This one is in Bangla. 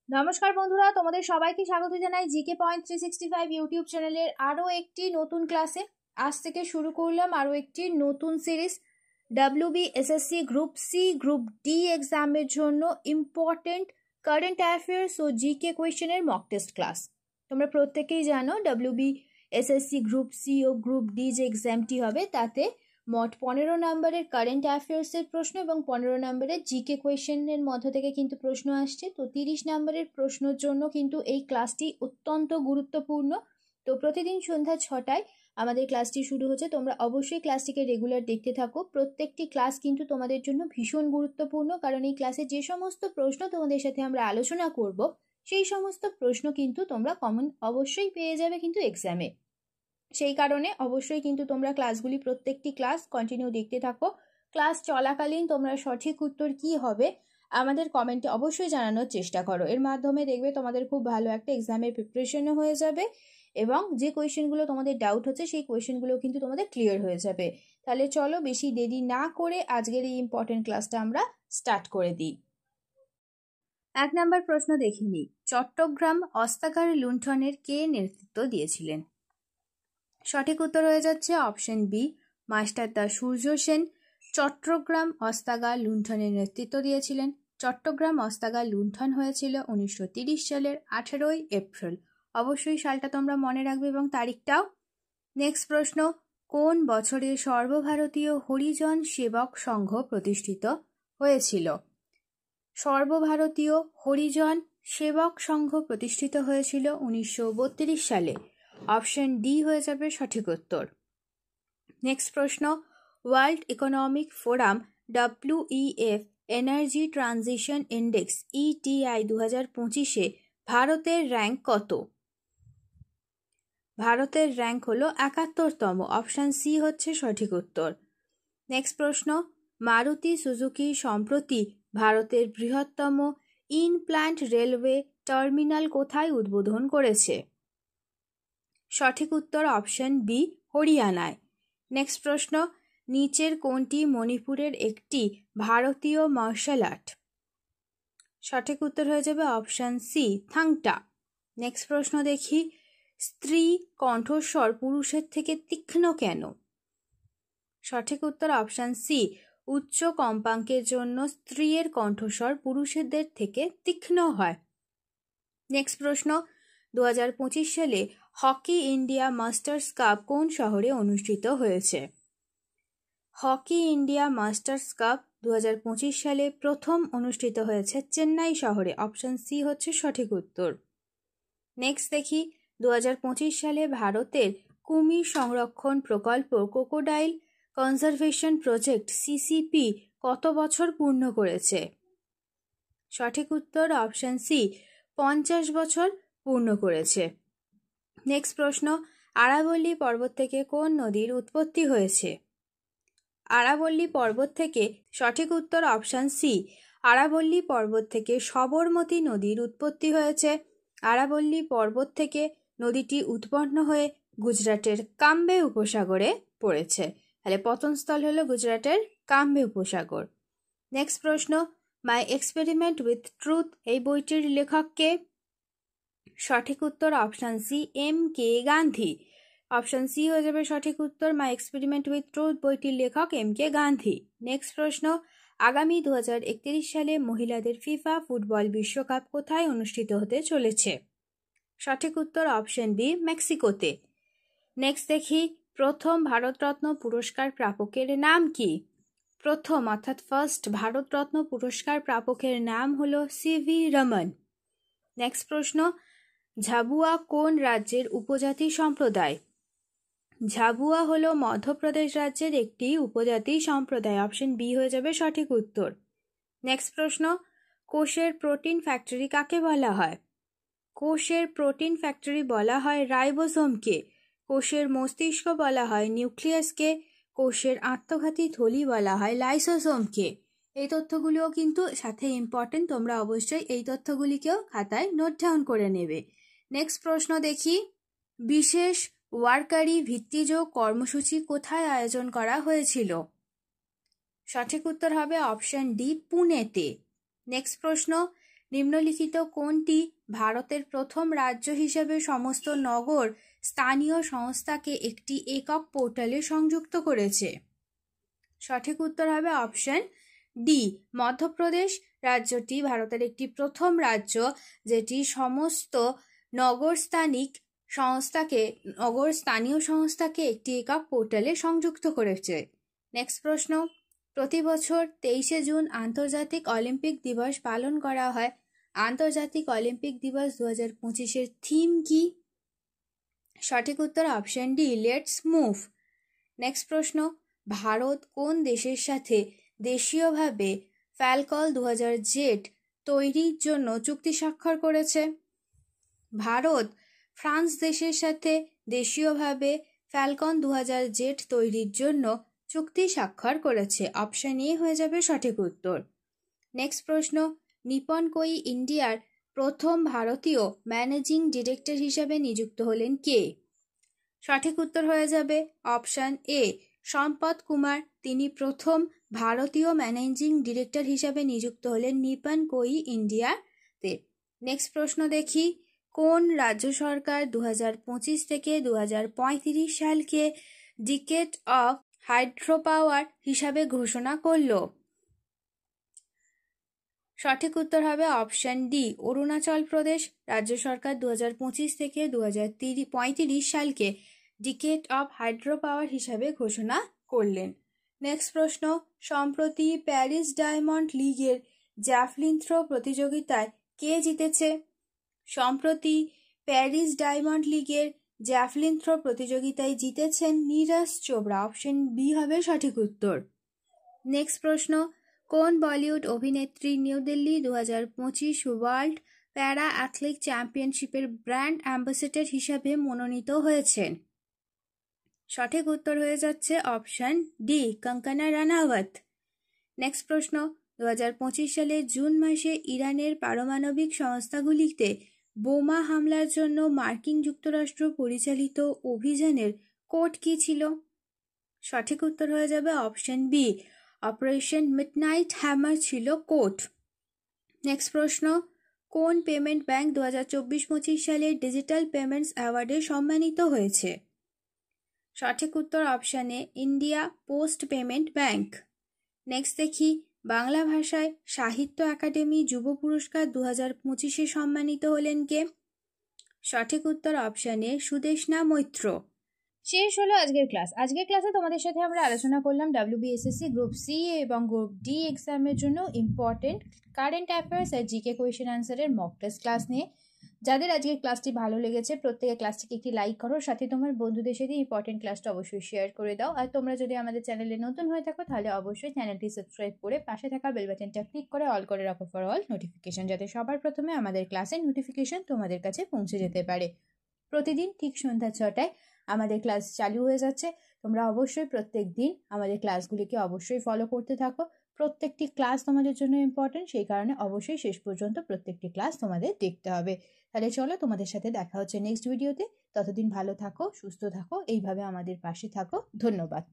নমস্কার বন্ধুরা, তোমাদের সবাইকে স্বাগত জানাই জিকে পয়েন্ট 365 ইউটিউব চ্যানেলের আরও একটি নতুন ক্লাসে। আজ থেকে শুরু করলাম আরও একটি নতুন series WBSSC group C group D এক্সামের জন্য ইম্পর্টেন্ট কারেন্ট অ্যাফেয়ার্স ও জিকে কোয়েশ্চেনের মক টেস্ট ক্লাস। তোমরা প্রত্যেকেই জানো WBSSC গ্রুপ সি ও গ্রুপ ডি যে এক্সামটি হবে তাতে মোট 15 নম্বরের কারেন্ট অ্যাফেয়ার্সের প্রশ্ন এবং 15 নম্বরের জিকে কোয়েশ্চেনের মধ্য থেকে কিন্তু প্রশ্ন আসছে। তো 30 নম্বরের প্রশ্নের জন্য কিন্তু এই ক্লাসটি অত্যন্ত গুরুত্বপূর্ণ। তো প্রতিদিন সন্ধ্যা 6টায় আমাদের ক্লাসটি শুরু হচ্ছে। তোমরা অবশ্যই ক্লাসটিকে রেগুলার দেখতে থাকো। প্রত্যেকটি ক্লাস কিন্তু তোমাদের জন্য ভীষণ গুরুত্বপূর্ণ, কারণ এই ক্লাসে যে সমস্ত প্রশ্ন তোমাদের সাথে আমরা আলোচনা করব সেই সমস্ত প্রশ্ন কিন্তু তোমরা কমন অবশ্যই পেয়ে যাবে কিন্তু এক্সামে। সেই কারণে অবশ্যই কিন্তু তোমরা ক্লাসগুলি প্রত্যেকটি ক্লাস কন্টিনিউ দেখতে থাকো। ক্লাস চলাকালীন তোমরা সঠিক উত্তর কি হবে আমাদের কমেন্টে অবশ্যই জানানোর চেষ্টা করো। এর মাধ্যমে দেখবে তোমাদের খুব ভালো একটা এক্সামের প্রিপারেশনও হয়ে যাবে এবং যে কোয়েশ্চেনগুলো তোমাদের ডাউট হচ্ছে সেই কোয়েশ্চেনগুলো কিন্তু তোমাদের ক্লিয়ার হয়ে যাবে। তাহলে চলো বেশি দেরি না করে আজকের এই ইম্পর্টেন্ট ক্লাসটা আমরা স্টার্ট করে দিই। 1 নম্বর প্রশ্ন দেখে নিই। চট্টগ্রাম অস্ত্রাগার লুণ্ঠনের কে নেতৃত্ব দিয়েছিলেন? সঠিক উত্তর হয়ে যাচ্ছে অপশন বি, মাস্টারদা সূর্য সেন চট্টগ্রাম অস্ত্রাগার লুণ্ঠনের নেতৃত্ব দিয়েছিলেন। চট্টগ্রাম অস্ত্রাগার লুণ্ঠন হয়েছিল 1930 সালের 18ই এপ্রিল। অবশ্যই সালটা তোমরা মনে রাখবে এবং তারিখটাও। নেক্সট প্রশ্ন, কোন বছরে সর্বভারতীয় হরিজন সেবক সংঘ প্রতিষ্ঠিত হয়েছিল? সর্বভারতীয় হরিজন সেবক সংঘ প্রতিষ্ঠিত হয়েছিল 1932 সালে। অপশন ডি হয়ে যাবে সঠিক উত্তর। নেক্সট প্রশ্ন, world economic forum WEF energy transition index ETI 2025-এ ভারতের র্যাঙ্ক কত? ভারতের র্যাঙ্ক হলো 71তম। অপশন সি হচ্ছে সঠিক উত্তর। নেক্সট প্রশ্ন, মারুতি সুজুকি সম্প্রতি ভারতের বৃহত্তম ইনপ্ল্যান্ট রেলওয়ে টার্মিনাল কোথায় উদ্বোধন করেছে? সঠিক উত্তর অপশন বি, হরিয়ানায়। নেক্সট প্রশ্ন, নিচের কোনটি মণিপুরের একটি ভারতীয় মার্শাল আর্ট? সঠিক উত্তর হয়ে যাবে অপশন সি, থাংটা। নেক্সট প্রশ্ন দেখি, স্ত্রী কণ্ঠস্বর পুরুষের থেকে তীক্ষ্ণ কেন? সঠিক উত্তর অপশন সি, উচ্চ কম্পাঙ্কের জন্য স্ত্রীর কণ্ঠস্বর পুরুষদের থেকে তীক্ষ্ণ হয়। নেক্সট প্রশ্ন, 2025 সালে হকি ইন্ডিয়া মাস্টার্স কাপ কোন শহরে অনুষ্ঠিত হয়েছে? হকি ইন্ডিয়া মাস্টার্স কাপ 2025 সালে প্রথম অনুষ্ঠিত হয়েছে চেন্নাই শহরে। অপশন সি হচ্ছে সঠিক উত্তর। নেক্সট দেখি, 2025 সালে ভারতের কুমির সংরক্ষণ প্রকল্প ক্রোকোডাইল কনজারভেশন প্রজেক্ট CCP কত বছর পূর্ণ করেছে? সঠিক উত্তর অপশন সি, 50 বছর পূর্ণ করেছে। নেক্সট প্রশ্ন, আরাবল্লী পর্বত থেকে কোন নদীর উৎপত্তি হয়েছে? আরাবল্লী পর্বত থেকে সঠিক উত্তর অপশন সি, আরাবল্লী পর্বত থেকে সবরমতী নদীর উৎপত্তি হয়েছে। আরাবল্লী পর্বত থেকে নদীটি উৎপন্ন হয়ে গুজরাটের কাম্বে উপসাগরে পড়েছে। তাহলে পতনস্থল হলো গুজরাটের কাম্বে উপসাগর। নেক্সট প্রশ্ন, মাই এক্সপেরিমেন্ট উইথ ট্রুথ এই বইটির লেখক কে? সঠিক উত্তর option C, MK Gandhi. Option C হয়ে যাবে সঠিক উত্তর। মাই এক্সপেরিমেন্ট উইথ ট্রুথ বইটির লেখক MK গান্ধী। নেক্সট প্রশ্ন, আগামী 2031 সালে মহিলাদের ফিফা ফুটবল বিশ্বকাপ কোথায় অনুষ্ঠিত হতে চলেছে? সঠিক উত্তর অপশন বি, মেক্সিকোতে। নেক্সট দেখি, প্রথম ভারতরত্ন পুরস্কার প্রাপকের নাম কি? প্রথম অর্থাৎ ফার্স্ট ভারতরত্ন পুরস্কার প্রাপকের নাম হলো CV রমন। নেক্সট প্রশ্ন, ঝাবুয়া কোন রাজ্যের উপজাতি সম্প্রদায়? ঝাবুয়া হলো মধ্যপ্রদেশ রাজ্যের একটি উপজাতি সম্প্রদায়। অপশন বি হয়ে যাবে সঠিক উত্তর। নেক্সট প্রশ্ন, কোষের প্রোটিন ফ্যাক্টরি কাকে বলা হয়? কোষের প্রোটিন ফ্যাক্টরি বলা হয় রাইবোসোমকে। কোষের মস্তিষ্ক বলা হয় নিউক্লিয়াসকে। কোষের আত্মঘাতী থলি বলা হয় লাইসোসোমকে। এই তথ্যগুলিও কিন্তু সাথে ইম্পর্টেন্ট, তোমরা অবশ্যই এই তথ্যগুলিকেও খাতায় নোট ডাউন করে নেবে। নেক্সট প্রশ্ন দেখি, বিশেষ ওয়ারকারি ভিত্তিজ কর্মসূচি কোথায় আয়োজন করা হয়েছিল? সঠিক উত্তর হবে অপশন ডি, পুনেতে। নেক্সট প্রশ্ন, নিম্নলিখিত কোনটি ভারতের প্রথম রাজ্য হিসেবে সমস্ত নগর স্থানীয় সংস্থাকে একটি একক পোর্টালে সংযুক্ত করেছে? সঠিক উত্তর হবে অপশন ডি, মধ্যপ্রদেশ। রাজ্যটি ভারতের একটি প্রথম রাজ্য যেটি সমস্ত নগর স্থানীয় সংস্থাকে একটি একক পোর্টালে সংযুক্ত করেছে। নেক্সট প্রশ্ন, প্রতি বছর 23শে জুন আন্তর্জাতিক অলিম্পিক দিবস পালন করা হয়। আন্তর্জাতিক অলিম্পিক দিবস 2025-এর থিম কি? সঠিক উত্তর option D, let's move. Next প্রশ্ন, ভারত কোন দেশের সাথে দেশীয়ভাবে ফ্যালকন 2000 তৈরির জন্য চুক্তি স্বাক্ষর করেছে? ভারত ফ্রান্স দেশের সাথে দেশীয়ভাবে ফ্যালকন 2000 তৈরির জন্য চুক্তি স্বাক্ষর করেছে। অপশন এ হয়ে যাবে সঠিক উত্তর। নেক্সট প্রশ্ন, নিপন কোই ইন্ডিয়ার প্রথম ভারতীয় ম্যানেজিং ডিরেক্টর হিসেবে নিযুক্ত হলেন কে? সঠিক উত্তর হয়ে যাবে অপশন এ, সম্পদ কুমার। তিনি প্রথম ভারতীয় ম্যানেজিং ডিরেক্টর হিসেবে নিযুক্ত হলেন নিপন কোই ইন্ডিয়াতে। নেক্সট প্রশ্ন দেখি, কোন রাজ্য সরকার 2025 থেকে 2035 সালকে ডিকেড অফ হাইড্রো পাওয়ার হিসাবে ঘোষণা করল? সঠিক উত্তর হবে অপশন ডি, অরুণাচল প্রদেশ। রাজ্য সরকার 2025 থেকে 2035 সালকে ডিকেড অফ হাইড্রো পাওয়ার হিসাবে ঘোষণা করলেন। নেক্সট প্রশ্ন, সম্প্রতি প্যারিস ডায়মন্ড লিগের জ্যাভলিন থ্রো প্রতিযোগিতায় কে জিতেছে? সম্প্রতি প্যারিস ডায়মন্ড লিগের জ্যাভলিন থ্রো প্রতিযোগিতায় জিতেছেন নীরজ চোপড়া। অপশন বি হবে সঠিক উত্তর। নেক্সট প্রশ্ন, কোন বলিউড অভিনেত্রী New Delhi 2025 world para athletic চ্যাম্পিয়নশিপের ব্র্যান্ড অ্যাম্বাসেডর হিসাবে মনোনীত হয়েছেন? সঠিক উত্তর হয়ে যাচ্ছে option D, Kangana Ranaut. Next প্রশ্ন, 2025 সালের জুন মাসে ইরানের পারমাণবিক সংস্থাগুলিতে বোমা হামলার জন্য মার্কিন যুক্তরাষ্ট্র পরিচালিত অভিযানের কোড কি ছিল? সঠিক উত্তর হয়ে যাবে option B, operation midnight hammer ছিল কোড। নেক্সট প্রশ্ন, কোন পেমেন্ট ব্যাংক 2024-25 সালের ডিজিটাল পেমেন্টস অ্যাওয়ার্ডে সম্মানিত হয়েছে? সঠিক উত্তর option A, India post payment bank. Next দেখি, বাংলা ভাষায় সাহিত্য একাডেমি যুব পুরস্কার 2025-এ সম্মানিত হলেন কে? সঠিক উত্তর অপশন এ, সুদেষ্ণা মৈত্র। শেষ হলো আজকের ক্লাস। আজকের ক্লাসে তোমাদের সাথে আমরা আলোচনা করলাম WBSSC গ্রুপ সি এবং গ্রুপ ডি এক্সামের জন্য ইম্পর্টেন্ট কারেন্ট অ্যাফেয়ার্স আর জিকে কোয়েশ্চেন আনসারের মক টেস্ট ক্লাস নিয়ে। যাদের আজকের ক্লাসটি ভালো লেগেছে প্রত্যেকে ক্লাসটিকে একটি লাইক করো, সাথে তোমার বন্ধুদের সাথে ইম্পর্টেন্ট ক্লাসটা অবশ্যই শেয়ার করে দাও। আর তোমরা যদি আমাদের চ্যানেলে নতুন হয়ে থাকো তাহলে অবশ্যই চ্যানেলটি সাবস্ক্রাইব করে পাশে থাকা বেল বাটনটা ক্লিক করে অল করে রাখো ফর অল নোটিফিকেশন, যাতে সবার প্রথমে আমাদের ক্লাসের নোটিফিকেশন তোমাদের কাছে পৌঁছে যেতে পারে। প্রতিদিন ঠিক সন্ধ্যা 6টায় আমাদের ক্লাস চালু হয়ে যাচ্ছে। তোমরা অবশ্যই প্রত্যেক দিন আমাদের ক্লাসগুলিকে অবশ্যই ফলো করতে থাকো। প্রত্যেকটি ক্লাস তোমাদের জন্য ইম্পর্টেন্ট, সেই কারণে অবশ্যই শেষ পর্যন্ত প্রত্যেকটি ক্লাস তোমাদের দেখতে হবে। তাহলে চলো, তোমাদের সাথে দেখা হচ্ছে নেক্সট ভিডিওতে। ততদিন ভালো থাকো, সুস্থ থাকো, এইভাবে আমাদের পাশে থাকো। ধন্যবাদ।